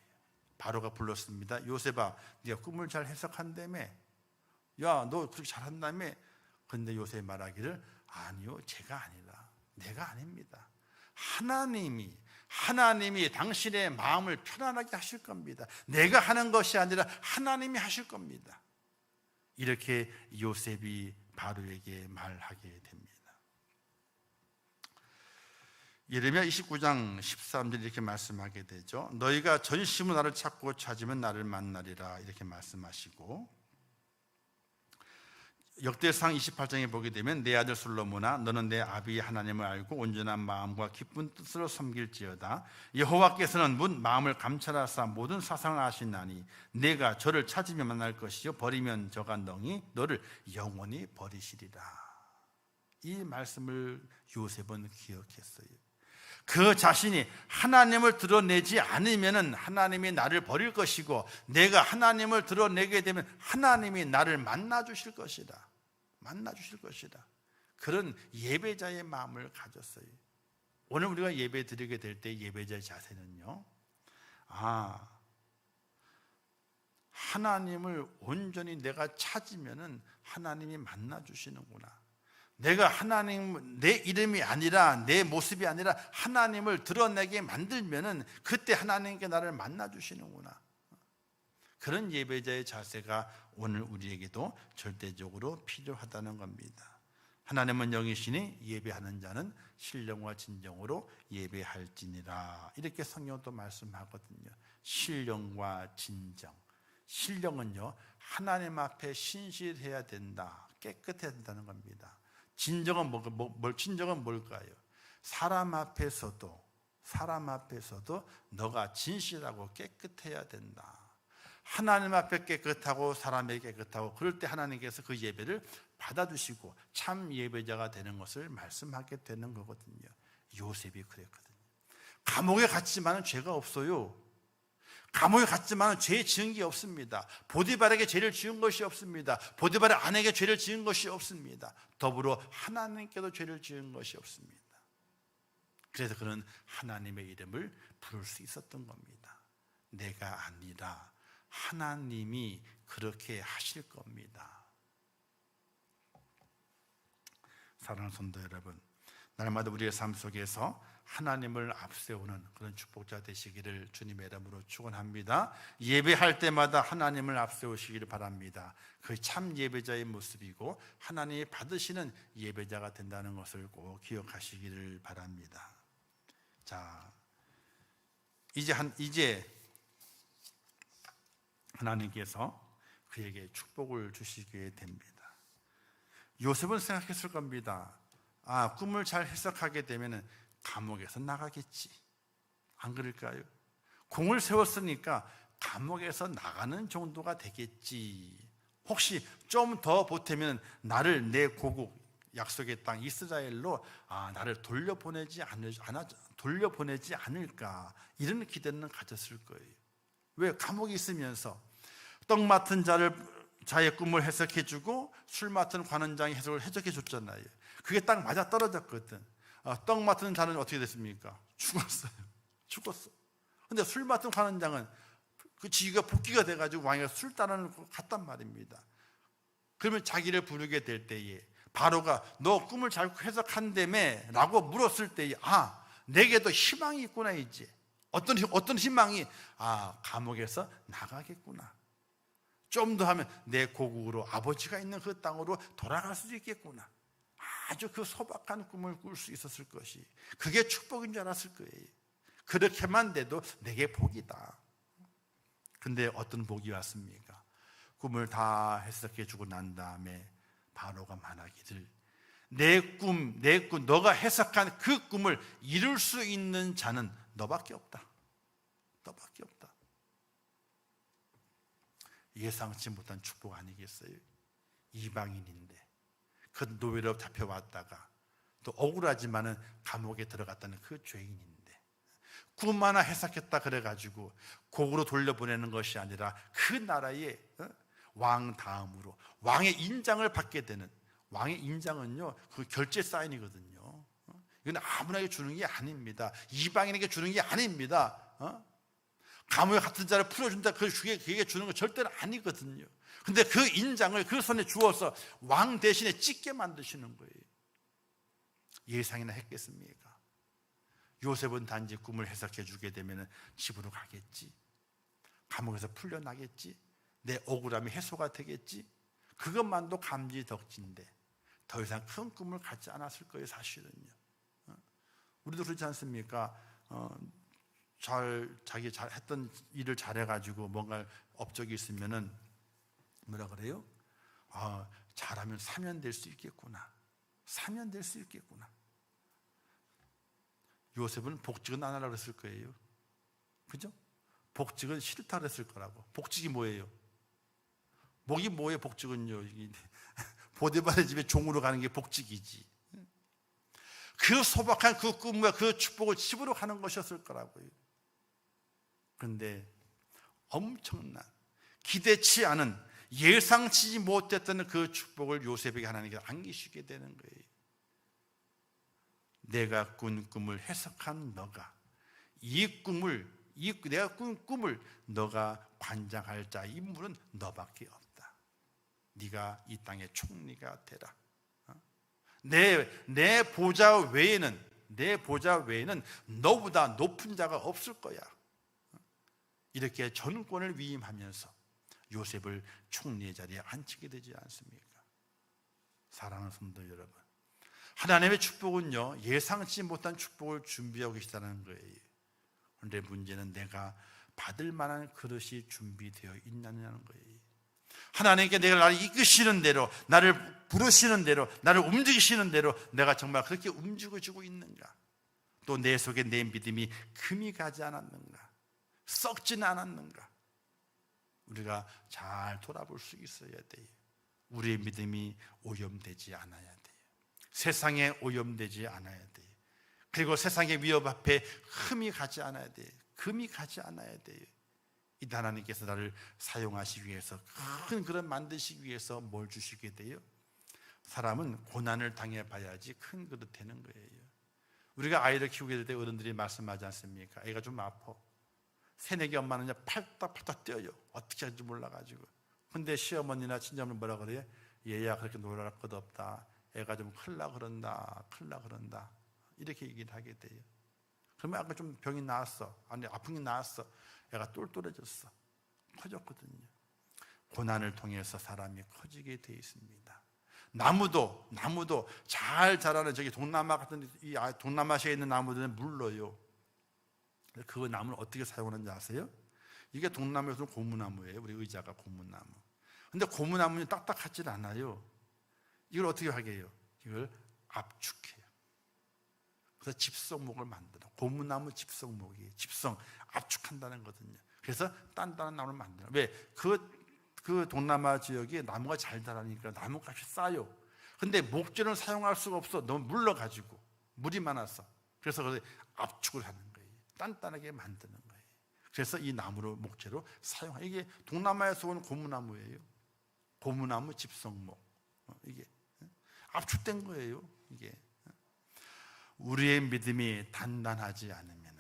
바로가 불렀습니다. 요셉아, 네가 꿈을 잘 해석한다며? 야, 너 그렇게 잘한다며? 근데 요셉이 말하기를 아니요, 제가 아니라, 내가 아닙니다. 하나님이 당신의 마음을 편안하게 하실 겁니다. 내가 하는 것이 아니라 하나님이 하실 겁니다. 이렇게 요셉이 바로에게 말하게 됩니다. 예레미야 29장 13절 이렇게 말씀하게 되죠. 너희가 전심으로 나를 찾고 찾으면 나를 만나리라 이렇게 말씀하시고, 역대상 28장에 보게 되면 내 아들 솔로몬아, 너는 내 아비 하나님을 알고 온전한 마음과 기쁜 뜻으로 섬길지어다. 여호와께서는 마음을 감찰하사 모든 사상을 아시나니 내가 저를 찾으면 만날 것이요 버리면 저가 너를 영원히 버리시리라. 이 말씀을 요셉은 기억했어요. 그 자신이 하나님을 드러내지 않으면 하나님이 나를 버릴 것이고, 내가 하나님을 드러내게 되면 하나님이 나를 만나 주실 것이다. 그런 예배자의 마음을 가졌어요. 오늘 우리가 예배 드리게 될 때 예배자의 자세는요, 하나님을 온전히 내가 찾으면 하나님이 만나 주시는구나. 내가 내 이름이 아니라, 내 모습이 아니라 하나님을 드러내게 만들면은 그때 하나님께 나를 만나 주시는구나. 그런 예배자의 자세가 오늘 우리에게도 절대적으로 필요하다는 겁니다. 하나님은 영이시니 예배하는 자는 신령과 진정으로 예배할지니라. 이렇게 성경도 말씀하거든요. 신령과 진정. 신령은요, 하나님 앞에 신실해야 된다, 깨끗해야 된다는 겁니다. 진정은 뭘까요? 사람 앞에서도 너가 진실하고 깨끗해야 된다. 하나님 앞에 깨끗하고 사람에게 깨끗하고, 그럴 때 하나님께서 그 예배를 받아주시고 참 예배자가 되는 것을 말씀하게 되는 거거든요. 요셉이 그랬거든요. 감옥에 갔지만 죄가 없어요. 감옥에 갔지만 죄 지은 게 없습니다. 보디발에게 죄를 지은 것이 없습니다. 보디발의 아내에게 죄를 지은 것이 없습니다. 더불어 하나님께도 죄를 지은 것이 없습니다. 그래서 그는 하나님의 이름을 부를 수 있었던 겁니다. 내가 아니라 하나님이 그렇게 하실 겁니다. 사랑하는 성도 여러분, 날마다 우리의 삶 속에서 하나님을 앞세우는 그런 축복자 되시기를 주님의 이름으로 축원합니다. 예배할 때마다 하나님을 앞세우시기를 바랍니다. 그 참 예배자의 모습이고 하나님이 받으시는 예배자가 된다는 것을 꼭 기억하시기를 바랍니다. 자, 이제 하나님께서 그에게 축복을 주시게 됩니다. 요셉은 생각했을 겁니다. 꿈을 잘 해석하게 되면 감옥에서 나가겠지. 안 그럴까요? 공을 세웠으니까 감옥에서 나가는 정도가 되겠지. 혹시 좀 더 보태면 나를 내 고국 약속의 땅 이스라엘로 나를 돌려보내지 않을까, 이런 기대는 가졌을 거예요. 왜? 감옥에 있으면서 떡 맡은 자의 꿈을 해석해주고 술 맡은 관원장이 해석을 해석해줬잖아요. 그게 딱 맞아 떨어졌거든. 떡 맡은 자는 어떻게 됐습니까? 죽었어. 근데 술 맡은 관원장은 그 지위가 복귀가 돼가지고 왕이가 술 따르는 거 갔단 말입니다. 그러면 자기를 부르게 될 때에 바로가 너 꿈을 잘 해석한다며 라고 물었을 때에 내게도 희망이 있구나. 이제 어떤 희망이? 감옥에서 나가겠구나. 좀 더 하면 내 고국으로, 아버지가 있는 그 땅으로 돌아갈 수 있겠구나. 아주 그 소박한 꿈을 꿀 수 있었을 것이, 그게 축복인 줄 알았을 거예요. 그렇게만 돼도 내게 복이다. 근데 어떤 복이 왔습니까? 꿈을 다 해석해 주고 난 다음에 바로가 말하기를 내 꿈, 너가 해석한 그 꿈을 이룰 수 있는 자는 너밖에 없다. 너밖에 없다. 예상치 못한 축복 아니겠어요? 이방인인데 그 노예로 잡혀왔다가 또 억울하지만은 감옥에 들어갔다는 그 죄인인데 꿈 하나 해석했다 그래가지고 곡으로 돌려보내는 것이 아니라 그 나라의 왕 다음으로 왕의 인장을 받게 되는, 왕의 인장은요 그 결제 사인이거든요. 이건 아무나게 주는 게 아닙니다. 이방인에게 주는 게 아닙니다. 감옥에 같은 자를 풀어준다 그에게 주는 건 절대로 아니거든요. 근데 그 인장을 그 손에 주어서 왕 대신에 찍게 만드시는 거예요. 예상이나 했겠습니까? 요셉은 단지 꿈을 해석해 주게 되면 집으로 가겠지, 감옥에서 풀려나겠지, 내 억울함이 해소가 되겠지, 그것만도 감지덕지인데 더 이상 큰 꿈을 갖지 않았을 거예요. 사실은요. 우리도 그렇지 않습니까? 자기 했던 일을 잘해가지고 뭔가 업적이 있으면은 뭐라 그래요? 잘하면 사면 될 수 있겠구나. 사면 될 수 있겠구나. 요셉은 복직은 안 하라고 그랬을 거예요. 그죠? 복직은 싫다 그랬을 거라고. 복직이 뭐예요? 목이 뭐예요? 복직은요. 보디발의 집에 종으로 가는 게 복직이지. 그 소박한 그 꿈과 그 축복을 집으로 가는 것이었을 거라고요. 그런데 엄청난, 기대치 않은, 예상치 못했던 그 축복을 요셉에게 하나님께서 안기시게 되는 거예요. 내가 꾼 꿈을 해석한 너가, 내가 꾼 꿈을 너가 관장할 자 인물은 너밖에 없다. 네가 이 땅의 총리가 되라. 내 보좌 외에는 너보다 높은 자가 없을 거야. 이렇게 전권을 위임하면서 요셉을 총리의 자리에 앉히게 되지 않습니까? 사랑하는 성도 여러분, 하나님의 축복은요 예상치 못한 축복을 준비하고 계시다는 거예요. 그런데 문제는 내가 받을 만한 그릇이 준비되어 있느냐는 거예요. 하나님께 내가 나를 이끄시는 대로, 나를 부르시는 대로, 나를 움직이시는 대로 내가 정말 그렇게 움직여지고 있는가? 또 내 속에 내 믿음이 금이 가지 않았는가? 썩지는 않았는가? 우리가 잘 돌아볼 수 있어야 돼요. 우리의 믿음이 오염되지 않아야 돼요. 세상에 오염되지 않아야 돼요. 그리고 세상의 위협 앞에 흠이 가지 않아야 돼요. 금이 가지 않아야 돼요. 이 하나님께서 나를 사용하시기 위해서, 큰 그릇 만드시기 위해서 뭘 주시게 돼요? 사람은 고난을 당해봐야지 큰 그릇 되는 거예요. 우리가 아이를 키우게 될 때 어른들이 말씀하지 않습니까? 애가 좀 아파. 새내기 엄마는 팔딱팔딱 뛰어요. 어떻게 하는지 몰라가지고. 근데 시어머니나 친정은 뭐라 그래요? 얘야 그렇게 놀랄 것 없다. 애가 좀 클라 그런다. 이렇게 얘기를 하게 돼요. 그러면 아까 좀 병이 나았어. 아니 아픈 게 나았어. 애가 똘똘해졌어. 커졌거든요. 고난을 통해서 사람이 커지게 돼 있습니다. 나무도 잘 자라는 저기 동남아 같은 이 동남아시아에 있는 나무들은 물러요. 그 나무를 어떻게 사용하는지 아세요? 이게 동남아에서는 고무나무예요. 우리 의자가 고무나무. 근데 고무나무는 딱딱하지 않아요. 이걸 어떻게 하게 해요? 이걸 압축해요. 그래서 집성목을 만들어. 고무나무 집성목이 집성 압축한다는 거거든요. 그래서 단단한 나무를 만들어. 왜? 그 동남아 지역에 나무가 잘 자라니까 나무값이 싸요. 근데 목재는 사용할 수가 없어. 너무 물러가지고 물이 많아서. 그래서 압축을 하는 거예요. 단단하게 만드는 거예요. 그래서 이 나무로 목재로 사용해. 이게 동남아에서 온 고무나무예요. 고무나무 집성목. 이게 압축된 거예요. 이게 우리의 믿음이 단단하지 않으면요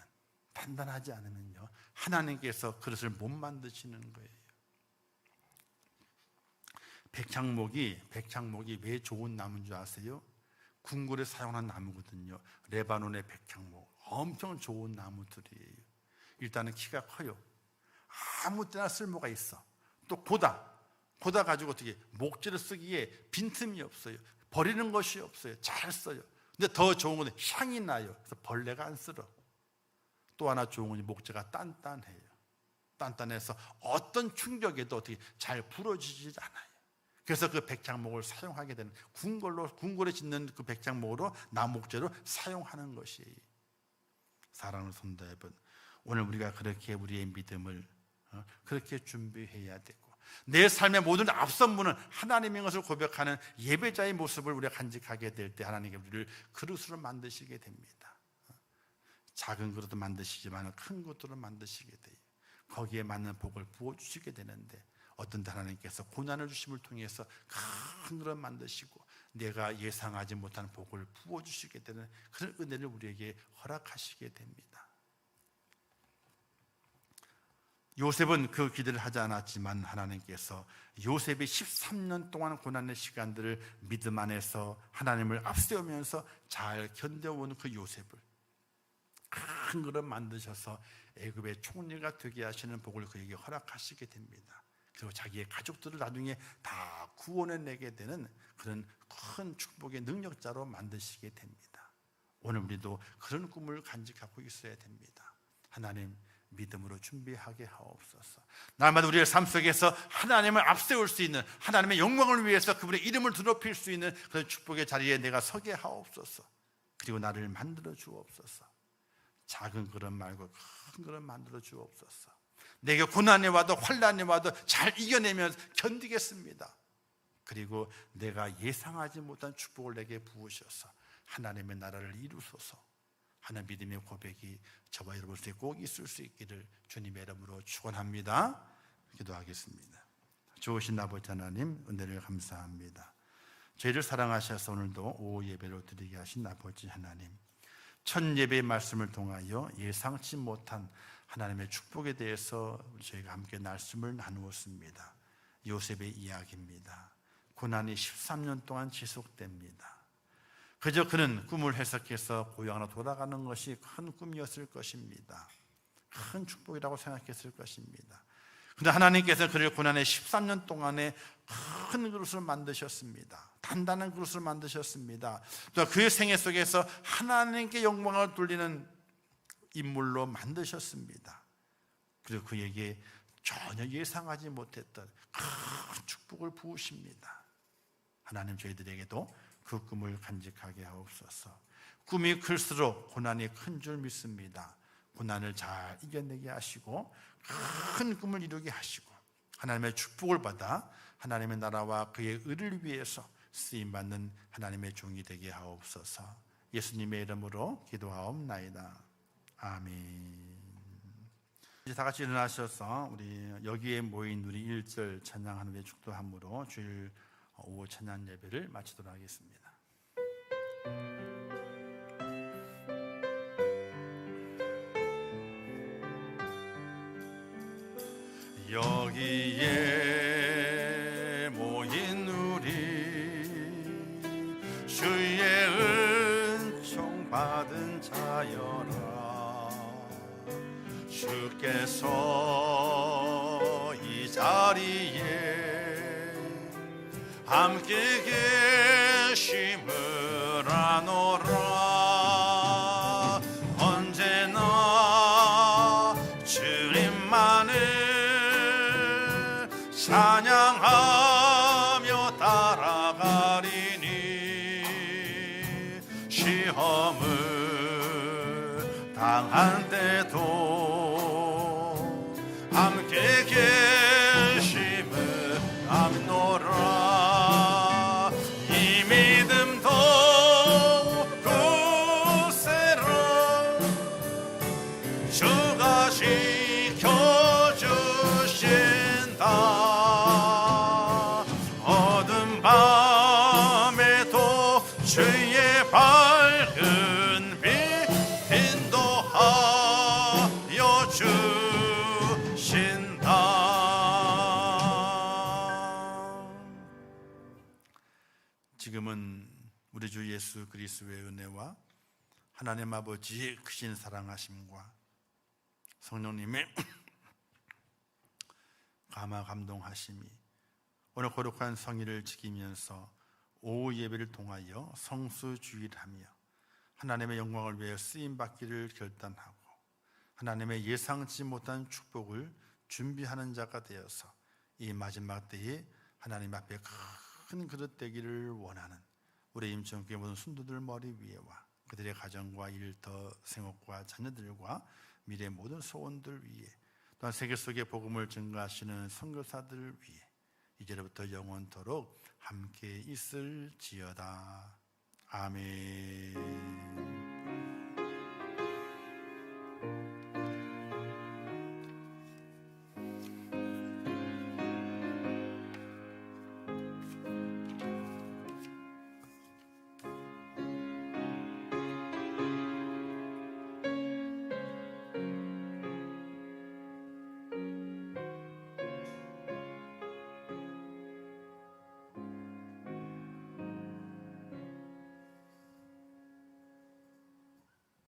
하나님께서 그릇을 못 만드시는 거예요. 백향목이 왜 좋은 나무인 줄 아세요? 궁궐에 사용한 나무거든요. 레바논의 백향목 엄청 좋은 나무들이에요. 일단은 키가 커요. 아무 때나 쓸모가 있어. 또 고다 가지고 어떻게 목재를 쓰기에 빈틈이 없어요. 버리는 것이 없어요. 잘 써요. 근데 더 좋은 건 향이 나요. 그래서 벌레가 안 쓸어. 또 하나 좋은 건 목재가 단단해요. 단단해서 어떤 충격에도 어떻게 잘 부러지지 않아요. 그래서 그 백향목을 사용하게 되는 궁궐에 짓는 그 백향목으로 나목재로 사용하는 것이에요. 사랑하는 성도 여러분, 오늘 우리가 그렇게 우리의 믿음을 그렇게 준비해야 되고 내 삶의 모든 앞선 문은 하나님인 것을 고백하는 예배자의 모습을 우리가 간직하게 될 때 하나님께서 우리를 그릇으로 만드시게 됩니다. 작은 그릇도 만드시지만 큰 그릇으로 만드시게 돼요. 거기에 맞는 복을 부어주시게 되는데 어떤 하나님께서 고난을 주심을 통해서 큰 그릇 만드시고 내가 예상하지 못한 복을 부어주시게 되는 그런 은혜를 우리에게 허락하시게 됩니다. 요셉은 그 기대를 하지 않았지만 하나님께서 요셉이 13년 동안 고난의 시간들을 믿음 안에서 하나님을 앞세우면서 잘 견뎌온 그 요셉을 큰 그릇 만드셔서 애굽의 총리가 되게 하시는 복을 그에게 허락하시게 됩니다. 그리고 자기의 가족들을 나중에 다 구원해내게 되는 그런 큰 축복의 능력자로 만드시게 됩니다. 오늘 우리도 그런 꿈을 간직하고 있어야 됩니다. 하나님 믿음으로 준비하게 하옵소서. 날마다 우리의 삶 속에서 하나님을 앞세울 수 있는 하나님의 영광을 위해서 그분의 이름을 드높일 수 있는 그런 축복의 자리에 내가 서게 하옵소서. 그리고 나를 만들어 주옵소서. 작은 그릇 말고 큰 그릇 만들어 주옵소서. 내게 고난이 와도 환난이 와도 잘 이겨내면서 견디겠습니다. 그리고 내가 예상하지 못한 축복을 내게 부으셔서 하나님의 나라를 이루소서 하는 믿음의 고백이 저와 여러분 속에 꼭 있을 수 있기를 주님의 이름으로 축원합니다. 기도하겠습니다. 좋으신 아버지 하나님 은혜를 감사합니다. 저희를 사랑하셔서 오늘도 오후 예배로 드리게 하신 아버지 하나님, 첫 예배의 말씀을 통하여 예상치 못한 하나님의 축복에 대해서 저희가 함께 말씀을 나누었습니다. 요셉의 이야기입니다. 고난이 13년 동안 지속됩니다. 그저 그는 꿈을 해석해서 고향으로 돌아가는 것이 큰 꿈이었을 것입니다. 큰 축복이라고 생각했을 것입니다. 그런데 하나님께서 그를 고난의 13년 동안에 큰 그릇을 만드셨습니다. 단단한 그릇을 만드셨습니다. 또 그의 생애 속에서 하나님께 영광을 돌리는 인물로 만드셨습니다. 그리고 그에게 전혀 예상하지 못했던 큰 축복을 부으십니다. 하나님 저희들에게도 그 꿈을 간직하게 하옵소서. 꿈이 클수록 고난이 큰 줄 믿습니다. 고난을 잘 이겨내게 하시고 큰 꿈을 이루게 하시고 하나님의 축복을 받아 하나님의 나라와 그의 의를 위해서 쓰임받는 하나님의 종이 되게 하옵소서. 예수님의 이름으로 기도하옵나이다. 아멘. 이제 다 같이 일어나셔서 우리 여기에 모인 우리 1절 찬양하는 데 축도함으로 주일 오후 찬양 예배를 마치도록 하겠습니다. 여기에 모인 우리 주의 은총 받은 자여라. 주께서 이 자리에 함께 계심을 아노라. 언제나 주님만을 찬양하며 따라가리니 시험을 당한 때도 함께 계심을 압노라. 이 믿음도 굳세라. 주가 지켜주신다. 어두운 밤에도 주의 밝은 빛 인도하여 주신다. 지금은 우리 주 예수 그리스도의 은혜와 하나님 아버지의 크신 사랑하심과 성령님의 감화 감동하심이 오늘 거룩한 성일을 지키면서 오후 예배를 통하여 성수주일하며 하나님의 영광을 위해 쓰임받기를 결단하고 하나님의 예상치 못한 축복을 준비하는 자가 되어서 이 마지막 때에 하나님 앞에 큰 그릇 되기를 원하는 우리 임천교회 모든 순도들 머리 위에와 그들의 가정과 일터 생업과 자녀들과 미래 모든 소원들 위에 또한 세계 속의 복음을 증거하시는 선교사들 위해 이제부터 영원토록 함께 있을지어다. 아멘.